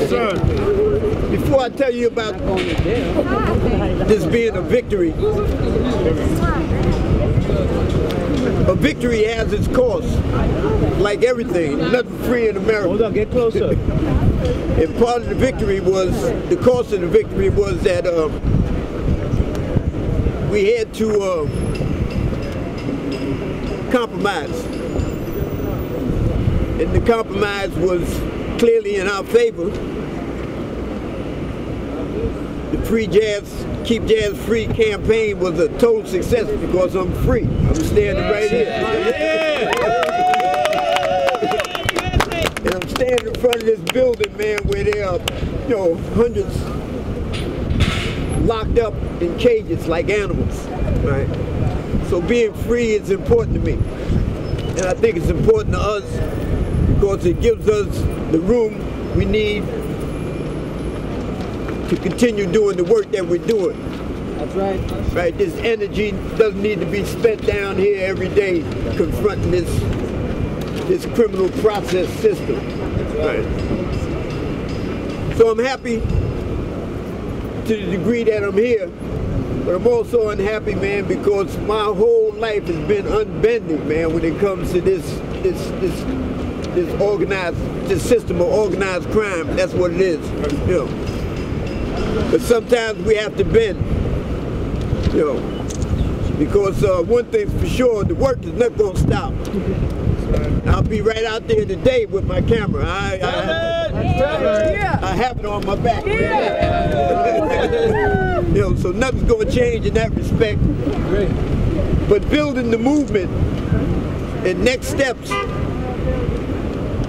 Sir, before I tell you about this being a victory has its cost, like everything. Nothing free in America. Hold on, get closer. And part of the victory was, the cost of the victory was that we had to compromise. And the compromise was clearly in our favor. The Free Jazz, Keep Jazz Free campaign was a total success because I'm free. I'm standing right here. And I'm standing in front of this building, man, where there are, you know, hundreds locked up in cages like animals, right? So being free is important to me. And I think it's important to us because it gives us the room we need to continue doing the work that we're doing. That's right. Right, this energy doesn't need to be spent down here every day confronting this criminal process system. Right. So I'm happy to the degree that I'm here, but I'm also unhappy, man, because my whole life has been unbending, man, when it comes to this system of organized crime. That's what it is, you know. But sometimes we have to bend, you know, because one thing's for sure, the work is not going to stop. I'll be right out there today with my camera. I have it on my back. You know, so nothing's going to change in that respect. But building the movement and next steps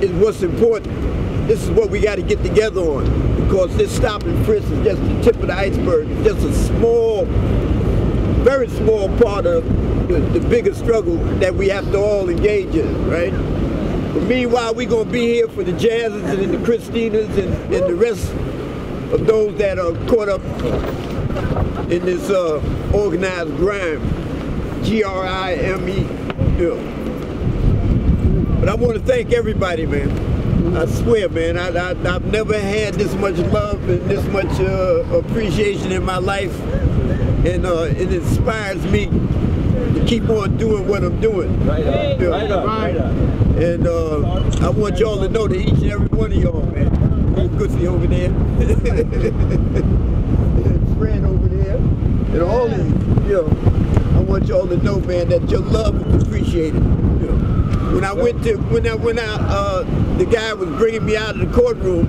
is what's important. This is what we got to get together on, because this stop and frisk is just the tip of the iceberg. It's just a small, very small part of the bigger struggle that we have to all engage in, right? But meanwhile, we're going to be here for the Jazzes and the Christinas and the rest of those that are caught up in this organized grime, G-R-I-M-E. You know. But I want to thank everybody, man. I swear, man, I've never had this much love and this much appreciation in my life, and it inspires me to keep on doing what I'm doing. Right on, you know? Right on, right on. And I want y'all to know that each and every one of y'all, man, Goodsy over there, and Fred over there, and all of you, know, I want y'all to know, man, that your love is appreciated. You know. When I went to, the guy was bringing me out of the courtroom,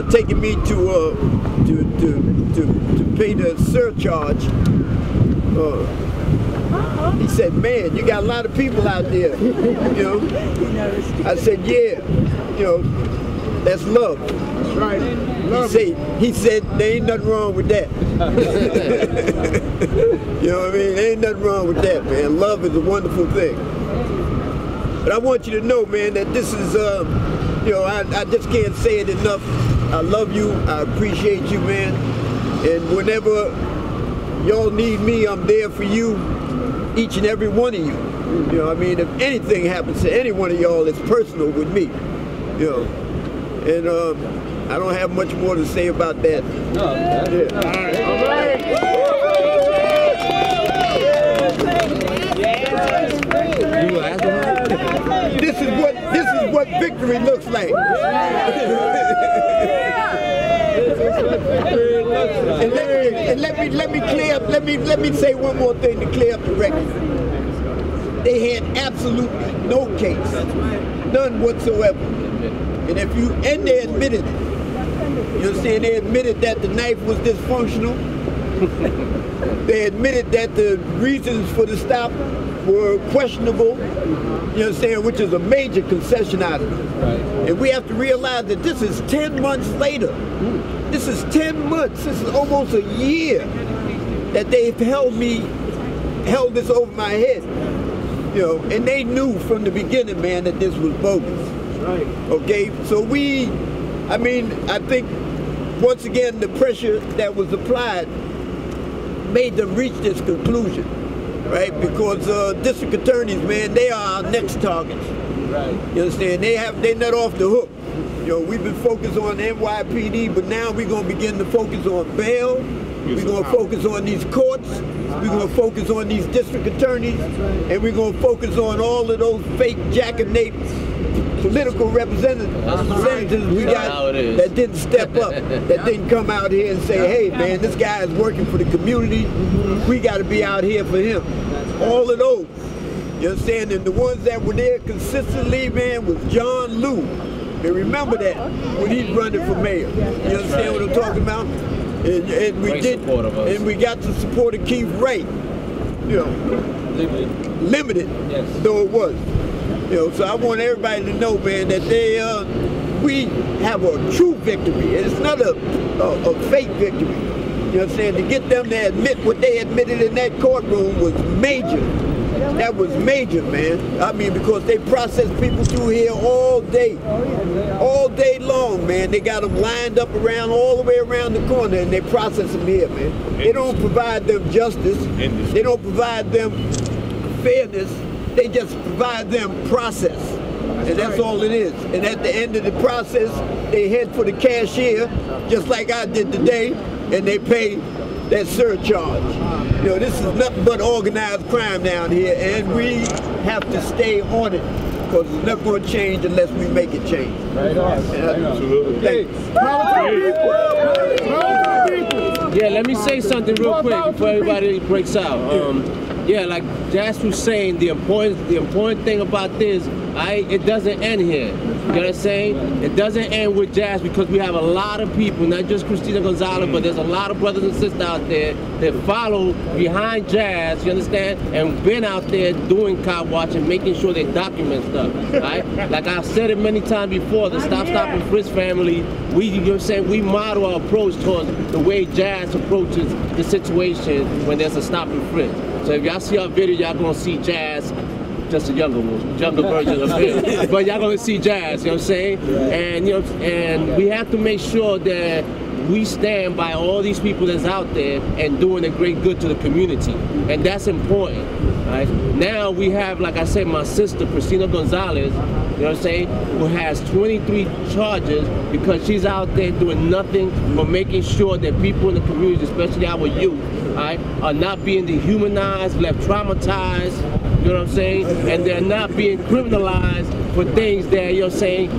taking me to pay the surcharge. He said, "Man, you got a lot of people out there." You know, I said, "Yeah, you know, that's love." That's right. He said, "There ain't nothing wrong with that." You know what I mean? There ain't nothing wrong with that, man. Love is a wonderful thing. But I want you to know, man, that this is, you know, I just can't say it enough. I love you. I appreciate you, man. And whenever y'all need me, I'm there for you, each and every one of you. You know, I mean, if anything happens to any one of y'all, it's personal with me. You know, and I don't have much more to say about that. No, yeah. All right. All right. This is what victory looks like. And let me clear up. Let me say one more thing to clear up the record. They had absolutely no case, none whatsoever. And they admitted it. You understand? They admitted that the knife was dysfunctional. They admitted that the reasons for the stop were questionable, you understand, which is a major concession item. Right. And we have to realize that this is 10 months later. This is 10 months, this is almost a year that they've held this over my head. You know, and they knew from the beginning, man, that this was bogus. Right. Okay, so I think once again the pressure that was applied made them reach this conclusion. Right, because district attorneys, man, they are our next targets. Right. You understand? They not off the hook. You know, we've been focused on NYPD, but now we're going to begin to focus on bail. We're going to focus on these courts. We're going to focus on these district attorneys. And we're going to focus on all of those fake jackanapes political representatives we got that didn't step up, that didn't come out here and say, hey man, this guy is working for the community. We got to be out here for him. All of those. You understand? And the ones that were there consistently, man, was John Lew. And remember that when he's running for mayor. You understand what I'm talking about? And we got the support of Keith Wright. You know, limited though it was. You know, so I want everybody to know, man, that we have a true victory. It's not a fake victory. You know what I'm saying? To get them to admit what they admitted in that courtroom was major. That was major, man. I mean, because they process people through here all day long, man. They got them lined up around all the way around the corner, and they process them here, man. They don't provide them justice. They don't provide them fairness. They just provide them process. And that's all it is. And at the end of the process, they head for the cashier, just like I did today, and they pay that surcharge. You know, this is nothing but organized crime down here, and we have to stay on it, because it's not going to change unless we make it change. Right on. Absolutely. Yeah, let me say something real quick before everybody breaks out. Yeah, like Jazz was saying, the important thing about this, it doesn't end here. You know what I'm saying? It doesn't end with Jazz, because we have a lot of people, not just Christina Gonzalez, but there's a lot of brothers and sisters out there that follow behind Jazz, you understand, and been out there doing cop watching, making sure they document stuff, right? Like I've said it many times before, the Stop and Frisk family, you know what I'm saying, we model our approach towards the way Jazz approaches the situation when there's a stop and frisk. So if y'all see our video, y'all gonna see Jazz, just a younger version of him. But y'all gonna see Jazz, you know what I'm saying? And you know, and we have to make sure that we stand by all these people that's out there and doing a great good to the community. And that's important. Right? Now we have, like I said, my sister, Christina Gonzalez, you know what I'm saying, who has 23 charges because she's out there doing nothing but making sure that people in the community, especially our youth, right, are not being dehumanized, left traumatized, you know what I'm saying, and they're not being criminalized for things that, you know what I'm saying,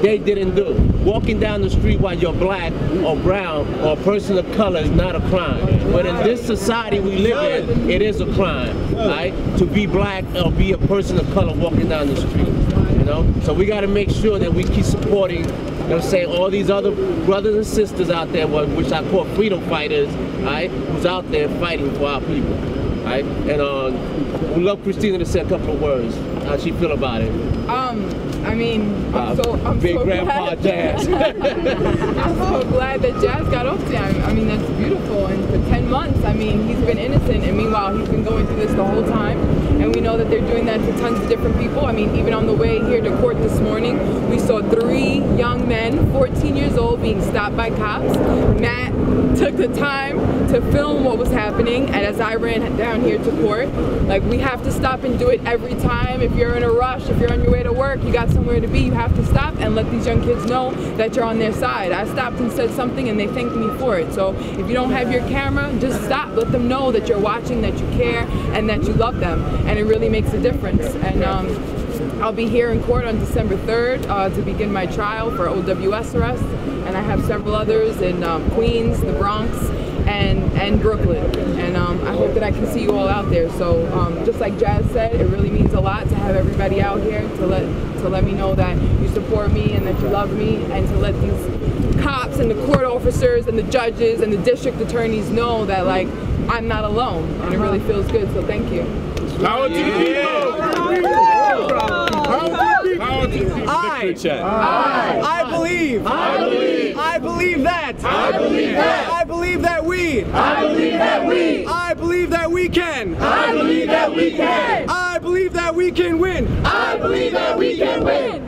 they didn't do. Walking down the street while you're black or brown or a person of color is not a crime. But in this society we live in, it is a crime, right? To be black or be a person of color walking down the street, you know? So we got to make sure that we keep supporting, you know what I'm saying, all these other brothers and sisters out there, which I call freedom fighters, right? Who's out there fighting for our people, right? And we love Christina to say a couple of words. How she feel about it? I mean, I'm big so grandpa glad. Jazz. I'm so glad that Jazz got off today. I mean, that's beautiful. And for 10 months, I mean, he's been innocent, and meanwhile, he's been going through this the whole time. And we know that they're doing that to tons of different people. I mean, even on the way here to court this morning, we saw 3 young men, 14 years old, being stopped by cops. Matt took the time to film what was happening, and as I ran down here to court, like, we have to stop and do it every time. If you're in a rush, if you're on your way to work, you got somewhere to be, you have to stop and let these young kids know that you're on their side. I stopped and said something, and they thanked me for it. So if you don't have your camera, just stop. Let them know that you're watching, that you care, and that you love them. And it really makes a difference. And I'll be here in court on December 3rd to begin my trial for OWS arrest. And I have several others in Queens, the Bronx, and Brooklyn. And I hope that I can see you all out there. So just like Jazz said, it really means a lot to have everybody out here to let me know that you support me and that you love me, and to let these cops and the court officers and the judges and the district attorneys know that, like, I'm not alone, and it really feels good. So thank you. Power to the people! I believe that. I believe that. I believe that we. I believe that we. I believe that we can. I believe that we can. I believe that we can win. I believe that we can win.